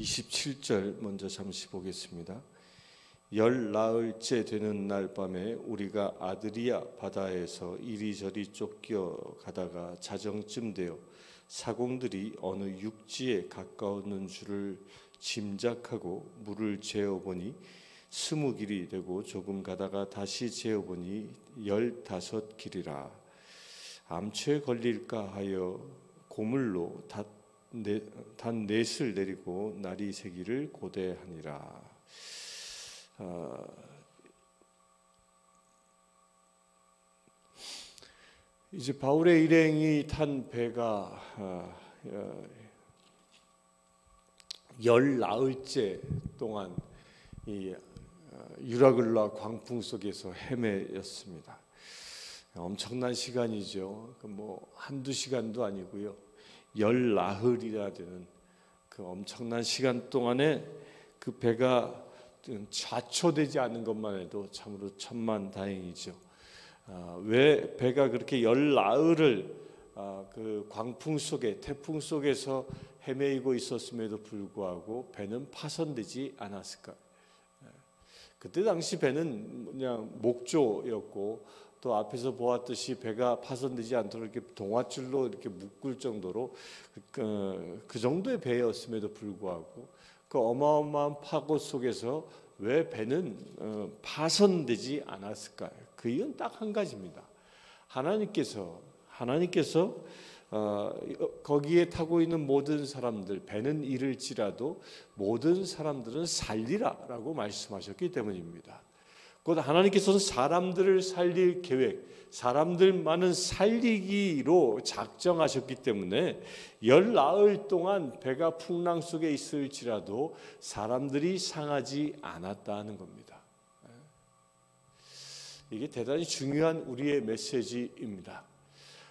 27절 먼저 잠시 보겠습니다. 열 나흘째 되는 날 밤에 우리가 아드리아 바다에서 이리저리 쫓겨가다가 자정쯤 되어 사공들이 어느 육지에 가까웠는 줄을 짐작하고 물을 재어보니 20길이 되고 조금 가다가 다시 재어보니 15길이라. 암초에 걸릴까 하여 고물로 단 넷을 내리고 날이 새기를 고대하니라. 이제 바울의 일행이 탄 배가 열 나흘째 동안 이 유라굴라 광풍 속에서 헤매였습니다. 엄청난 시간이죠. 뭐 한두 시간도 아니고요. 열 나흘이라 되는 그 엄청난 시간 동안에 그 배가 좌초되지 않는 것만 해도 참으로 천만다행이죠. 왜 배가 그렇게 열 나흘을 그 광풍 속에 태풍 속에서 헤매이고 있었음에도 불구하고 배는 파손되지 않았을까? 그때 당시 배는 그냥 목조였고 또 앞에서 보았듯이 배가 파손되지 않도록 이렇게 동아줄로 이렇게 묶을 정도로 그 정도의 배였음에도 불구하고 그 어마어마한 파고 속에서 왜 배는 파손되지 않았을까요? 그 이유는 딱 한 가지입니다. 하나님께서 거기에 타고 있는 모든 사람들, 배는 잃을지라도 모든 사람들은 살리라라고 말씀하셨기 때문입니다. 곧 하나님께서는 사람들을 살릴 계획, 사람들만은 살리기로 작정하셨기 때문에 열 나흘 동안 배가 풍랑 속에 있을지라도 사람들이 상하지 않았다는 겁니다. 이게 대단히 중요한 우리의 메시지입니다.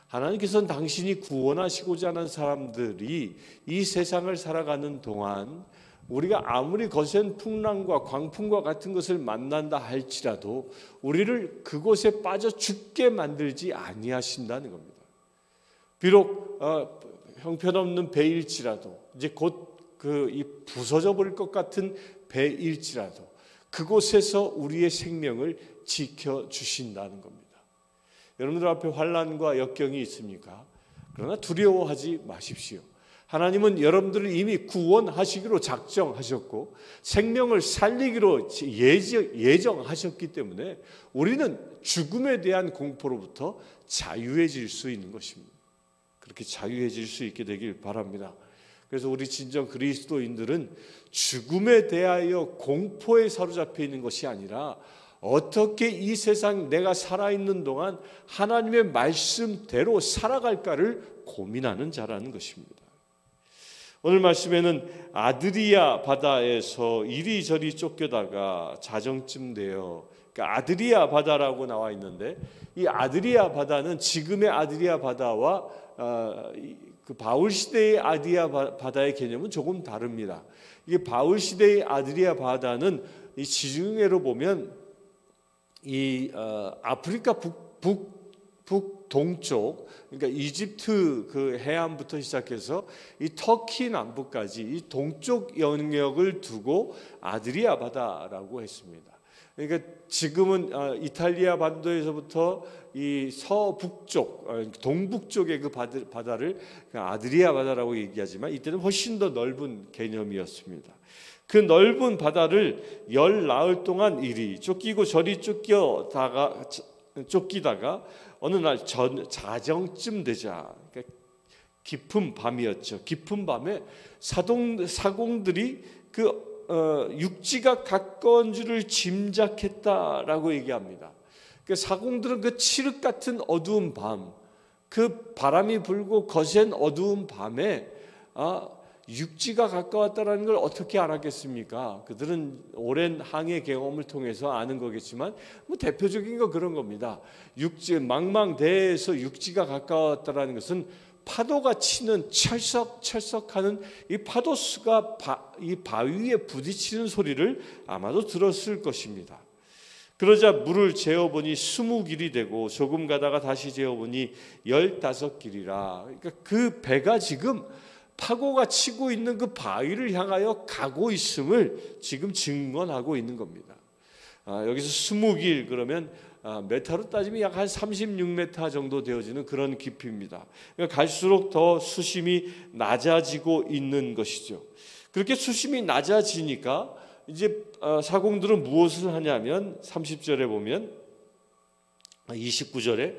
하나님께서는 당신이 구원하시고자 하는 사람들이 이 세상을 살아가는 동안 우리가 아무리 거센 풍랑과 광풍과 같은 것을 만난다 할지라도 우리를 그곳에 빠져 죽게 만들지 아니하신다는 겁니다. 비록 형편없는 배일지라도 이제 곧 이 부서져 버릴 것 같은 배일지라도 그곳에서 우리의 생명을 지켜 주신다는 겁니다. 여러분들 앞에 환난과 역경이 있습니까? 그러나 두려워하지 마십시오. 하나님은 여러분들을 이미 구원하시기로 작정하셨고 생명을 살리기로 예정하셨기 때문에 우리는 죽음에 대한 공포로부터 자유해질 수 있는 것입니다. 그렇게 자유해질 수 있게 되길 바랍니다. 그래서 우리 진정 그리스도인들은 죽음에 대하여 공포에 사로잡혀 있는 것이 아니라 어떻게 이 세상 내가 살아있는 동안 하나님의 말씀대로 살아갈까를 고민하는 자라는 것입니다. 오늘 말씀에는 아드리아 바다에서 이리저리 쫓겨다가 자정쯤 되어 그러니까 아드리아 바다라고 나와 있는데 이 아드리아 바다는 지금의 아드리아 바다와 그 바울 시대의 아드리아 바다의 개념은 조금 다릅니다. 이게 바울 시대의 아드리아 바다는 이 지중해로 보면 이 아프리카 북동쪽 그러니까 이집트 그 해안부터 시작해서 이 터키 남부까지 이 동쪽 영역을 두고 아드리아 바다라고 했습니다. 그러니까 지금은 이탈리아 반도에서부터 이 서북쪽, 동북쪽의 그 바다를 아드리아 바다라고 얘기하지만 이때는 훨씬 더 넓은 개념이었습니다. 그 넓은 바다를 열 나흘 동안 이리 쫓기고 저리 쫓기다가 어느 날 자정쯤 되자 그러니까 깊은 밤이었죠. 깊은 밤에 사공들이 그 육지가 가까운 줄을 짐작했다라고 얘기합니다. 그 사공들은 그 칠흑 같은 어두운 밤, 그 바람이 불고 거센 어두운 밤에 육지가 가까웠다라는 걸 어떻게 알았겠습니까? 그들은 오랜 항해 경험을 통해서 아는 거겠지만 뭐 대표적인 거 그런 겁니다. 육지 망망대해에서 육지가 가까웠다라는 것은 파도가 치는 철썩철썩하는 이 파도수가 이 바위에 부딪히는 소리를 아마도 들었을 것입니다. 그러자 물을 재어보니 20길이 되고 조금 가다가 다시 재어보니 15길이라. 그러니까 그 배가 지금 파고가 치고 있는 그 바위를 향하여 가고 있음을 지금 증언하고 있는 겁니다. 여기서 20길 그러면 메타로 따지면 약 한 36m 정도 되어지는 그런 깊이입니다. 그러니까 갈수록 더 수심이 낮아지고 있는 것이죠. 그렇게 수심이 낮아지니까 이제 사공들은 무엇을 하냐면 30절에 보면 29절에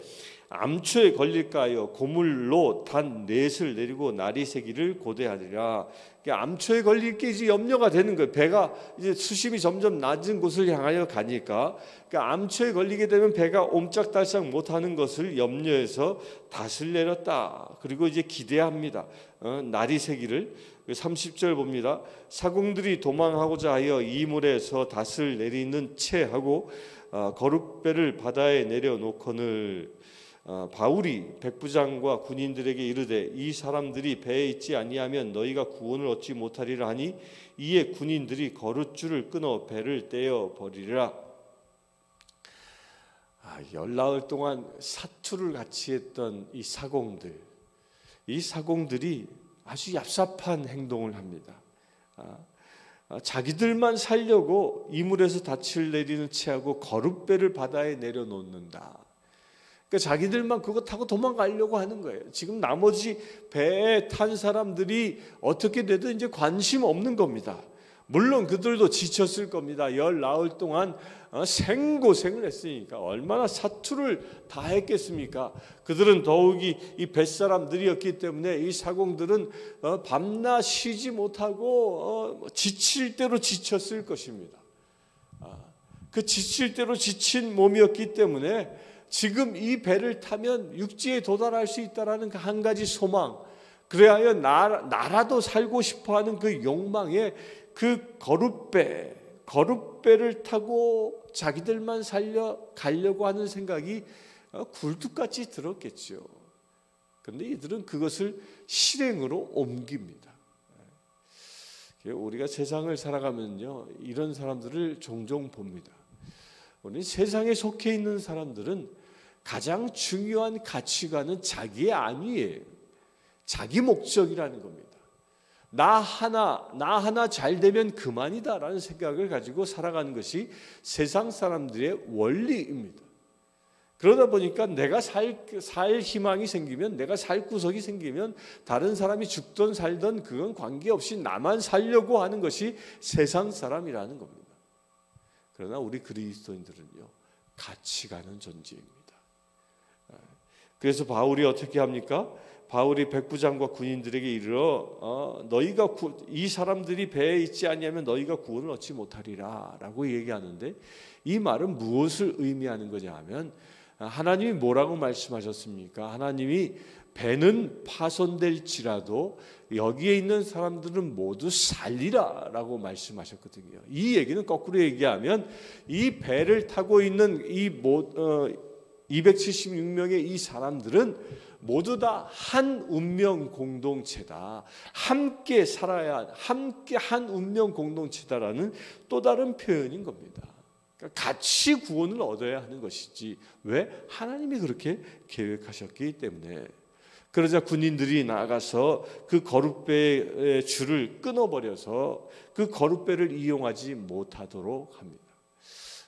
암초에 걸릴까 하여 고물로 단 넷을 내리고 나리새기를 고대하리라. 암초에 걸릴 게 이제 염려가 되는 거예요. 배가 이제 수심이 점점 낮은 곳을 향하여 가니까 암초에 걸리게 되면 배가 옴짝달싹 못하는 것을 염려해서 닷을 내렸다. 그리고 이제 기대합니다. 나리새기를 30절 봅니다. 사공들이 도망하고자 하여 이물에서 닷을 내리는 채 하고 거룻배를 바다에 내려놓거늘 바울이 백부장과 군인들에게 이르되 이 사람들이 배에 있지 아니하면 너희가 구원을 얻지 못하리라 하니 이에 군인들이 거룻줄을 끊어 배를 떼어 버리리라. 열나흘 동안 사투를 같이 했던 이 사공들이 아주 얍삽한 행동을 합니다. 자기들만 살려고 이물에서 닻을 내리는 채하고 거룻배를 바다에 내려놓는다. 그러니까 자기들만 그거 타고 도망가려고 하는 거예요. 지금 나머지 배에 탄 사람들이 어떻게 되든 이제 관심 없는 겁니다. 물론 그들도 지쳤을 겁니다. 열나흘 동안 생고생을 했으니까 얼마나 사투를 다 했겠습니까? 그들은 더욱이 이 뱃사람들이었기 때문에 이 사공들은 밤낮 쉬지 못하고 지칠 대로 지쳤을 것입니다. 그 지칠 대로 지친 몸이었기 때문에 지금 이 배를 타면 육지에 도달할 수 있다라는 그 한 가지 소망, 그래야 나라도 살고 싶어하는 그 욕망에 그 거룻배를 타고 자기들만 살려 가려고 하는 생각이 굴뚝같이 들었겠죠. 그런데 이들은 그것을 실행으로 옮깁니다. 우리가 세상을 살아가면요, 이런 사람들을 종종 봅니다. 우리 세상에 속해 있는 사람들은 가장 중요한 가치관은 자기의 안위예요. 자기 목적이라는 겁니다. 나 하나 잘 되면 그만이다라는 생각을 가지고 살아가는 것이 세상 사람들의 원리입니다. 그러다 보니까 내가 살 희망이 생기면, 내가 살 구석이 생기면 다른 사람이 죽든 살든 그건 관계없이 나만 살려고 하는 것이 세상 사람이라는 겁니다. 그러나 우리 그리스도인들은요, 같이 가는 존재입니다. 그래서 바울이 어떻게 합니까? 바울이 백부장과 군인들에게 이르러 너희가 이 사람들이 배에 있지 아니하면 너희가 구원을 얻지 못하리라 라고 얘기하는데, 이 말은 무엇을 의미하는 거냐 하면, 하나님이 뭐라고 말씀하셨습니까? 하나님이 배는 파손될지라도 여기에 있는 사람들은 모두 살리라 라고 말씀하셨거든요. 이 얘기는 거꾸로 얘기하면 이 배를 타고 있는 이 276명의 이 사람들은 모두 다 한 운명 공동체다. 함께 살아야, 함께 한 운명 공동체다라는 또 다른 표현인 겁니다. 그러니까 같이 구원을 얻어야 하는 것이지, 왜? 하나님이 그렇게 계획하셨기 때문에. 그러자 군인들이 나가서 그 거룻배의 줄을 끊어버려서 그 거룻배를 이용하지 못하도록 합니다.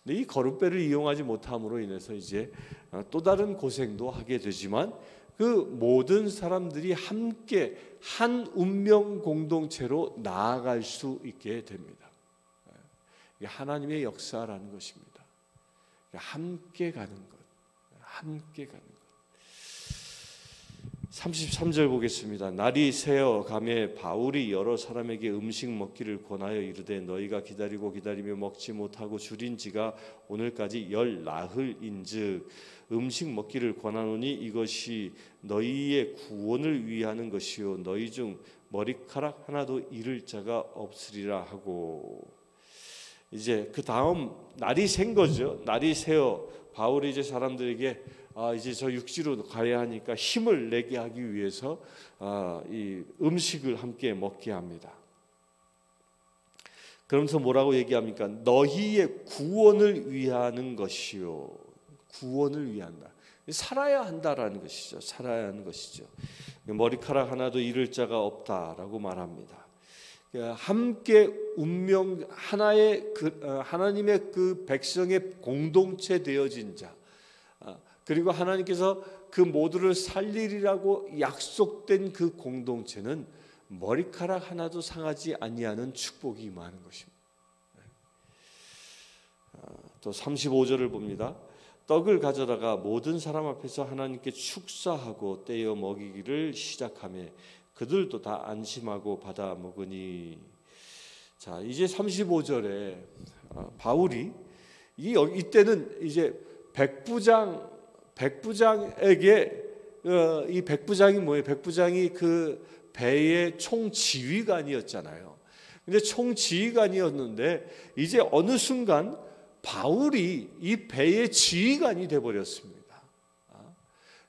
근데 이 거룻배를 이용하지 못함으로 인해서 이제 또 다른 고생도 하게 되지만, 그 모든 사람들이 함께 한 운명 공동체로 나아갈 수 있게 됩니다. 이게 하나님의 역사라는 것입니다. 함께 가는 것, 함께 가는 것. 33절 보겠습니다. 날이 새어 가매 바울이 여러 사람에게 음식 먹기를 권하여 이르되 너희가 기다리고 기다리며 먹지 못하고 줄인 지가 오늘까지 열나흘인즉 음식 먹기를 권하노니 이것이 너희의 구원을 위하는 것이요 너희 중 머리카락 하나도 잃을 자가 없으리라 하고, 이제 그 다음 날이 샌 거죠. 날이 새어 바울이 이제 사람들에게 이제 저 육지로 가야 하니까 힘을 내게 하기 위해서 이 음식을 함께 먹게 합니다. 그러면서 뭐라고 얘기합니까? 너희의 구원을 위하는 것이요. 구원을 위한다. 살아야 한다라는 것이죠. 살아야 하는 것이죠. 머리카락 하나도 잃을 자가 없다라고 말합니다. 함께 운명 하나의 하나님의 그 백성의 공동체 되어진 자, 그리고 하나님께서 그 모두를 살리리라고 약속된 그 공동체는 머리카락 하나도 상하지 아니하는 축복이 임하는 것입니다. 또 35절을 봅니다. 떡을 가져다가 모든 사람 앞에서 하나님께 축사하고 떼어 먹이기를 시작하며 그들도 다 안심하고 받아 먹으니. 자, 이제 35절에 바울이 이때는 이제 백부장에게 이 백부장이 뭐예요? 백부장이 그 배의 총지휘관이었잖아요. 근데 총지휘관이었는데 이제 어느 순간 바울이 이 배의 지휘관이 돼 버렸습니다.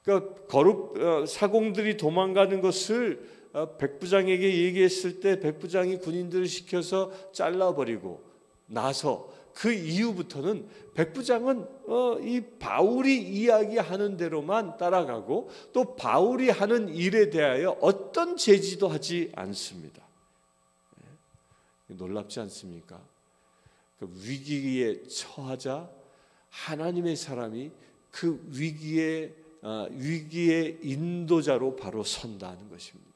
그러니까 사공들이 도망가는 것을 백부장에게 얘기했을 때 백부장이 군인들을 시켜서 잘라버리고 나서 그 이후부터는 백부장은 이 바울이 이야기하는 대로만 따라가고 또 바울이 하는 일에 대하여 어떤 제지도 하지 않습니다. 놀랍지 않습니까? 그 위기에 처하자 하나님의 사람이 그 위기의 인도자로 바로 선다는 것입니다.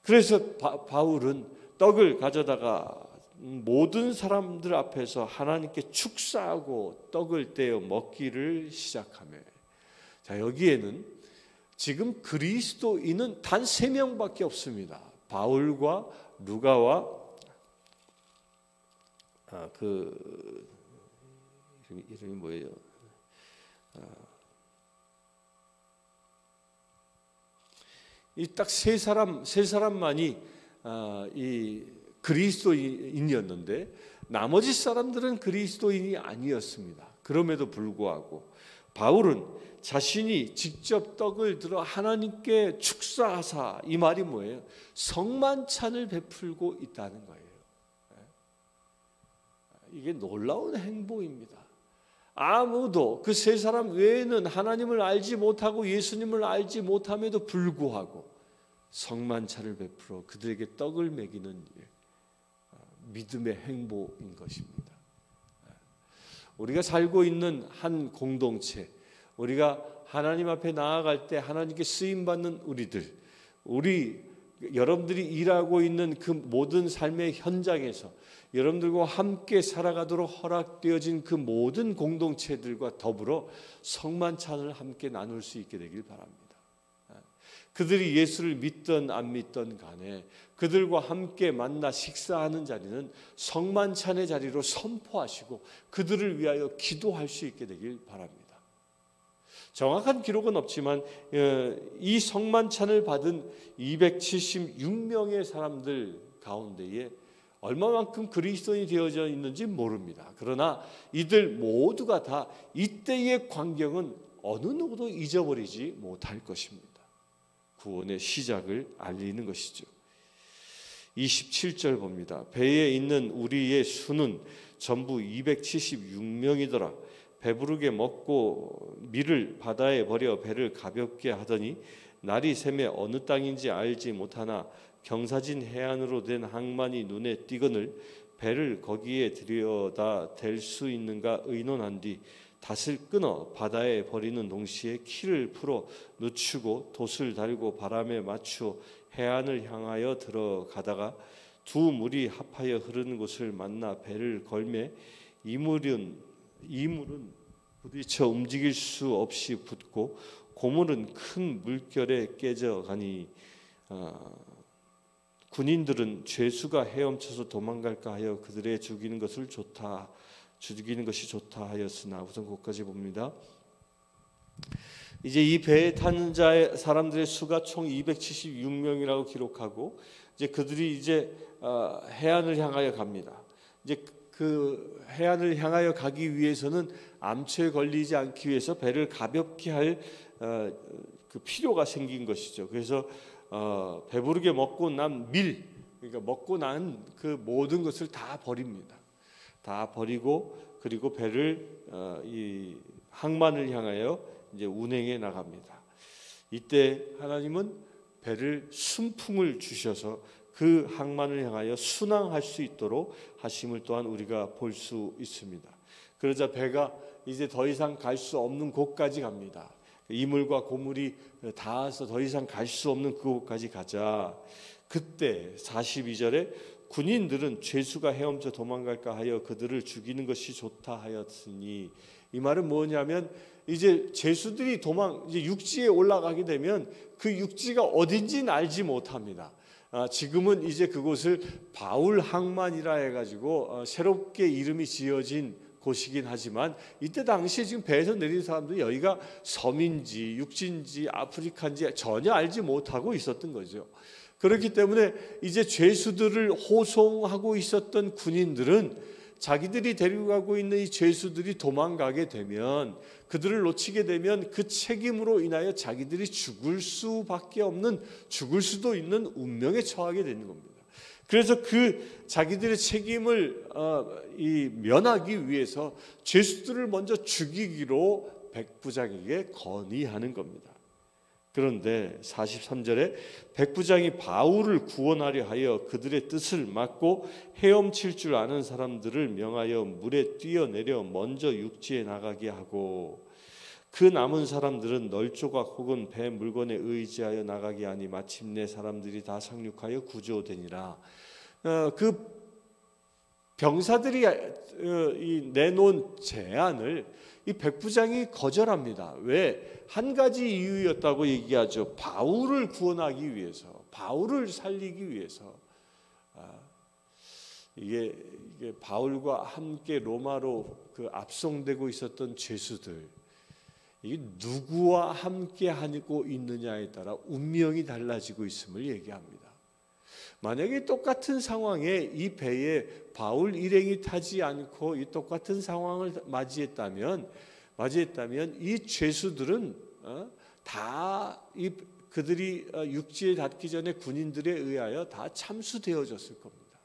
그래서 바울은 떡을 가져다가 모든 사람들 앞에서 하나님께 축사하고 떡을 떼어 먹기를 시작하며, 자, 여기에는 지금 그리스도인은 단 3명밖에 없습니다. 바울과 루가와 그 이름이 뭐예요? 이 딱 세 사람만이 이 그리스도인이었는데 나머지 사람들은 그리스도인이 아니었습니다. 그럼에도 불구하고 바울은 자신이 직접 떡을 들어 하나님께 축사하사, 이 말이 뭐예요? 성만찬을 베풀고 있다는 거예요. 이게 놀라운 행보입니다. 아무도 그 세 사람 외에는 하나님을 알지 못하고 예수님을 알지 못함에도 불구하고 성만찬을 베풀어 그들에게 떡을 먹이는 일, 믿음의 행보인 것입니다. 우리가 살고 있는 한 공동체, 우리가 하나님 앞에 나아갈 때 하나님께 쓰임받는 여러분들이 일하고 있는 그 모든 삶의 현장에서 여러분들과 함께 살아가도록 허락되어진 그 모든 공동체들과 더불어 성만찬을 함께 나눌 수 있게 되길 바랍니다. 그들이 예수를 믿든 안 믿든 간에 그들과 함께 만나 식사하는 자리는 성만찬의 자리로 선포하시고 그들을 위하여 기도할 수 있게 되길 바랍니다. 정확한 기록은 없지만 이 성만찬을 받은 276명의 사람들 가운데에 얼마만큼 그리스도인이 되어져 있는지 모릅니다. 그러나 이들 모두가 다 이때의 광경은 어느 누구도 잊어버리지 못할 것입니다. 구원의 시작을 알리는 것이죠. 27절 봅니다. 배에 있는 우리의 수는 전부 276명이더라. 배부르게 먹고 밀을 바다에 버려 배를 가볍게 하더니 날이 새매 어느 땅인지 알지 못하나 경사진 해안으로 된 항만이 눈에 띄거늘 배를 거기에 들여다 댈 수 있는가 의논한 뒤 닷을 끊어 바다에 버리는 동시에 키를 풀어 늦추고 돛을 달고 바람에 맞추어 해안을 향하여 들어가다가 두 물이 합하여 흐르는 곳을 만나 배를 걸매 이물은 부딪혀 움직일 수 없이 붙고 고물은 큰 물결에 깨져가니 군인들은 죄수가 헤엄쳐서 도망갈까 하여 그들의 죽이는 것이 좋다 하였으나, 우선 거기까지 봅니다. 이제 이 배에 탄 자의 사람들의 수가 총 276명이라고 기록하고 이제 그들이 이제 해안을 향하여 갑니다. 이제 그 해안을 향하여 가기 위해서는 암초에 걸리지 않기 위해서 배를 가볍게 할 그 필요가 생긴 것이죠. 그래서 배부르게 먹고 난 그러니까 먹고 난 그 모든 것을 다 버립니다. 다 버리고 그리고 배를 이 항만을 향하여 이제 운행해 나갑니다. 이때 하나님은 배를 순풍을 주셔서 그 항만을 향하여 순항할 수 있도록 하심을 또한 우리가 볼 수 있습니다. 그러자 배가 이제 더 이상 갈 수 없는 곳까지 갑니다. 이물과 고물이 닿아서 더 이상 갈 수 없는 그곳까지 가자. 그때 42절에 군인들은 죄수가 헤엄쳐 도망갈까 하여 그들을 죽이는 것이 좋다 하였으니, 이 말은 뭐냐면 이제 죄수들이 이제 육지에 올라가게 되면 그 육지가 어딘지는 알지 못합니다. 지금은 이제 그곳을 바울 항만이라 해가지고 새롭게 이름이 지어진 곳이긴 하지만, 이때 당시에 지금 배에서 내린 사람들이 여기가 섬인지 육지인지 아프리카인지 전혀 알지 못하고 있었던 거죠. 그렇기 때문에 이제 죄수들을 호송하고 있었던 군인들은 자기들이 데리고 가고 있는 이 죄수들이 도망가게 되면, 그들을 놓치게 되면 그 책임으로 인하여 자기들이 죽을 수도 있는 운명에 처하게 되는 겁니다. 그래서 그 자기들의 책임을 면하기 위해서 죄수들을 먼저 죽이기로 백부장에게 건의하는 겁니다. 그런데 43절에 백부장이 바울을 구원하려 하여 그들의 뜻을 막고 헤엄칠 줄 아는 사람들을 명하여 물에 뛰어내려 먼저 육지에 나가게 하고, 그 남은 사람들은 널조각 혹은 배 물건에 의지하여 나가게 하니 마침내 사람들이 다 상륙하여 구조되니라. 그 병사들이 내놓은 제안을 이 백부장이 거절합니다. 왜? 한 가지 이유였다고 얘기하죠. 바울을 구원하기 위해서, 바울을 살리기 위해서. 이게 바울과 함께 로마로 압송되고 있었던 죄수들, 이게 누구와 함께 하고 있느냐에 따라 운명이 달라지고 있음을 얘기합니다. 만약에 똑같은 상황에 이 배에 바울 일행이 타지 않고 이 똑같은 상황을 맞이했다면 이 죄수들은 다 그들이 육지에 닿기 전에 군인들에 의하여 다 참수되어졌을 겁니다.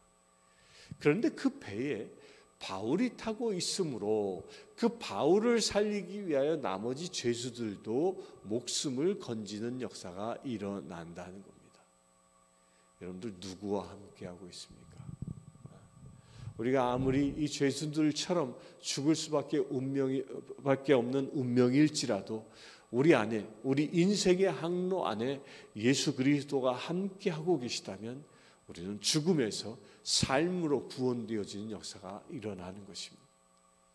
그런데 그 배에 바울이 타고 있으므로 그 바울을 살리기 위하여 나머지 죄수들도 목숨을 건지는 역사가 일어난다는 겁니다. 여러분들 누구와 함께하고 있습니까? 우리가 아무리 이 죄수들처럼 죽을 수밖에 없는 운명일지라도 우리 안에, 우리 인생의 항로 안에 예수 그리스도가 함께하고 계시다면 우리는 죽음에서 삶으로 구원되어지는 역사가 일어나는 것입니다.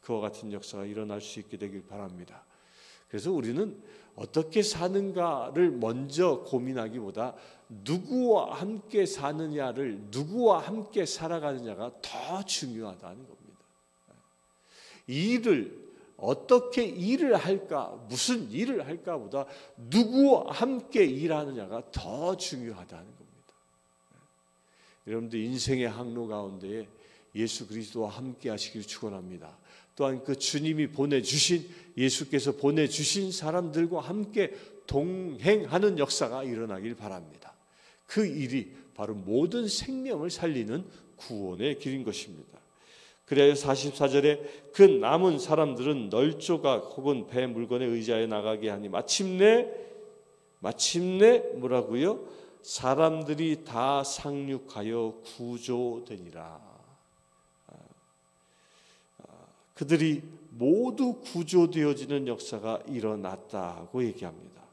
그와 같은 역사가 일어날 수 있게 되길 바랍니다. 그래서 우리는 어떻게 사는가를 먼저 고민하기보다 누구와 함께 사느냐를, 누구와 함께 살아가느냐가 더 중요하다는 겁니다. 어떻게 일을 할까, 무슨 일을 할까보다 누구와 함께 일하느냐가 더 중요하다는 겁니다. 여러분들 인생의 항로 가운데 예수 그리스도와 함께 하시길 축원합니다. 또한 그 주님이 예수께서 보내주신 사람들과 함께 동행하는 역사가 일어나길 바랍니다. 그 일이 바로 모든 생명을 살리는 구원의 길인 것입니다. 그래야 44절에 그 남은 사람들은 널조각 혹은 배 물건에 의지하여 나가게 하니 마침내 뭐라고요? 사람들이 다 상륙하여 구조되니라. 그들이 모두 구조되어지는 역사가 일어났다고 얘기합니다.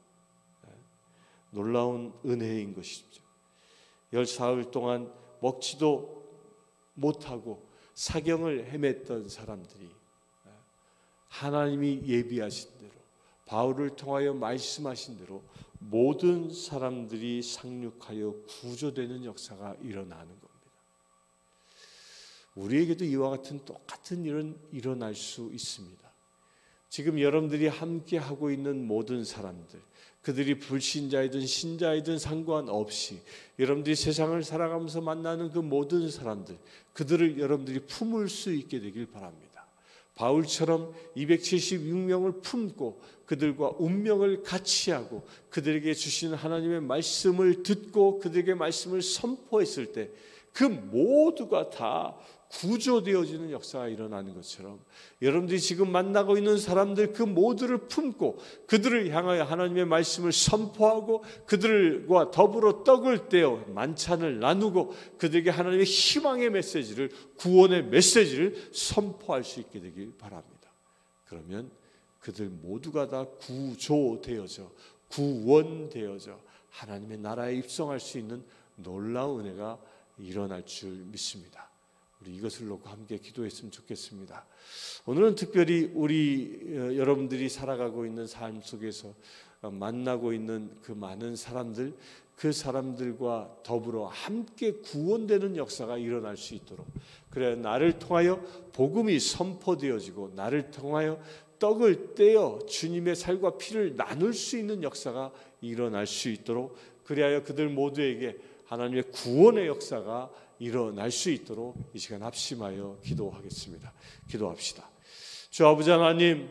놀라운 은혜인 것이죠. 14일 동안 먹지도 못하고 사경을 헤맸던 사람들이 하나님이 예비하신 대로, 바울을 통하여 말씀하신 대로 모든 사람들이 상륙하여 구조되는 역사가 일어나는 겁니다. 우리에게도 이와 같은 똑같은 일은 일어날 수 있습니다. 지금 여러분들이 함께 하고 있는 모든 사람들, 그들이 불신자이든 신자이든 상관없이 여러분들이 세상을 살아가면서 만나는 그 모든 사람들, 그들을 여러분들이 품을 수 있게 되길 바랍니다. 바울처럼 276명을 품고 그들과 운명을 같이 하고 그들에게 주시는 하나님의 말씀을 듣고 그들에게 말씀을 선포했을 때 그 모두가 다 구조되어지는 역사가 일어나는 것처럼 여러분들이 지금 만나고 있는 사람들 그 모두를 품고 그들을 향하여 하나님의 말씀을 선포하고 그들과 더불어 떡을 떼어 만찬을 나누고 그들에게 하나님의 희망의 메시지를, 구원의 메시지를 선포할 수 있게 되길 바랍니다. 그러면 그들 모두가 다 구조되어져 구원되어져 하나님의 나라에 입성할 수 있는 놀라운 은혜가 일어날 줄 믿습니다. 우리 이것을 놓고 함께 기도했으면 좋겠습니다. 오늘은 특별히 우리 여러분들이 살아가고 있는 삶 속에서 만나고 있는 그 많은 사람들, 그 사람들과 더불어 함께 구원되는 역사가 일어날 수 있도록, 그래 나를 통하여 복음이 선포되어지고 나를 통하여 떡을 떼어 주님의 살과 피를 나눌 수 있는 역사가 일어날 수 있도록, 그리하여 그들 모두에게 하나님의 구원의 역사가 일어날 수 있도록 이 시간 합심하여 기도하겠습니다. 기도합시다. 주 아버지 하나님,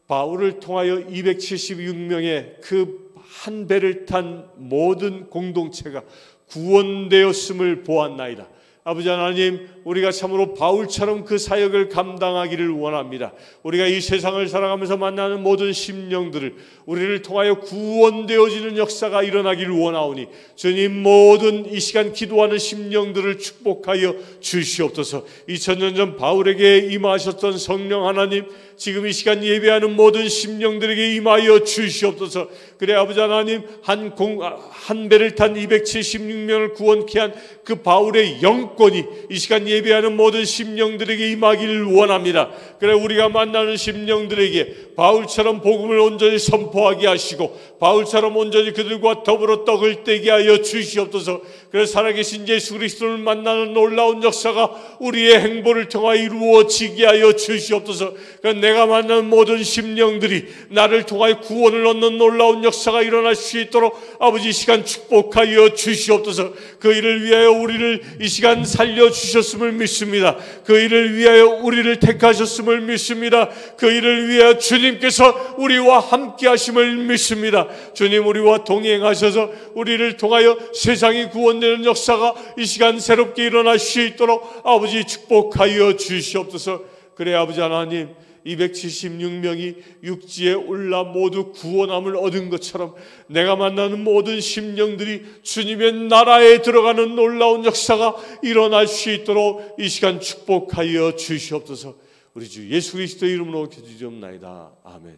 바울을 통하여 276명의 그 한 배를 탄 모든 공동체가 구원되었음을 보았나이다. 아버지 하나님, 우리가 참으로 바울처럼 그 사역을 감당하기를 원합니다. 우리가 이 세상을 살아가면서 만나는 모든 심령들을 우리를 통하여 구원되어지는 역사가 일어나기를 원하오니 주님, 모든 이 시간 기도하는 심령들을 축복하여 주시옵소서. 2000년 전 바울에게 임하셨던 성령 하나님, 지금 이 시간 예배하는 모든 심령들에게 임하여 주시옵소서. 그래 아버지 하나님, 한 배를 탄 276명을 구원케 한 그 바울의 영권이 이 시간 예배하는 모든 심령들에게 임하기를 원합니다. 그래 우리가 만나는 심령들에게 바울처럼 복음을 온전히 선포하게 하시고 바울처럼 온전히 그들과 더불어 떡을 떼게 하여 주시옵소서. 그래 살아계신 예수 그리스도를 만나는 놀라운 역사가 우리의 행보를 통하여 이루어지게 하여 주시옵소서. 그래 내가 만나는 모든 심령들이 나를 통하여 구원을 얻는 놀라운 역사가 일어날 수 있도록 아버지 이 시간 축복하여 주시옵소서. 그 일을 위하여 우리를 이 시간 살려주셨음을 믿습니다. 그 일을 위하여 우리를 택하셨음을 믿습니다. 그 일을 위하여 주님께서 우리와 함께 하심을 믿습니다. 주님, 우리와 동행하셔서 우리를 통하여 세상이 구원되는 역사가 이 시간 새롭게 일어날 수 있도록 아버지 축복하여 주시옵소서. 그래 아버지 하나님, 276명이 육지에 올라 모두 구원함을 얻은 것처럼 내가 만나는 모든 심령들이 주님의 나라에 들어가는 놀라운 역사가 일어날 수 있도록 이 시간 축복하여 주시옵소서. 우리 주 예수 그리스도의 이름으로 기도드리옵나이다. 아멘.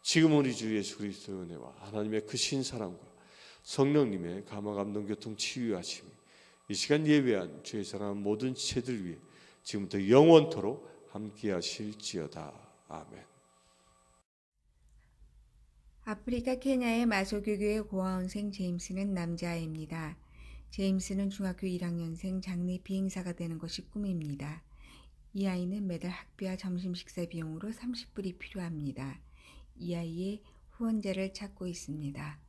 지금 우리 주 예수 그리스도의 은혜와 하나님의 크신 사랑과 성령님의 감화 감동 교통 치유하심이 이 시간 예배한 주의 사랑하는 모든 지체들 위해 지금부터 영원토록 함께 하실지어다. 아멘. 아프리카 케냐의 마소교교의 고아원생 제임스는 남자아이입니다. 제임스는 중학교 1학년생 장래 비행사가 되는 것이 꿈입니다. 이 아이는 매달 학비와 점심 식사 비용으로 30불이 필요합니다. 이 아이의 후원자를 찾고 있습니다.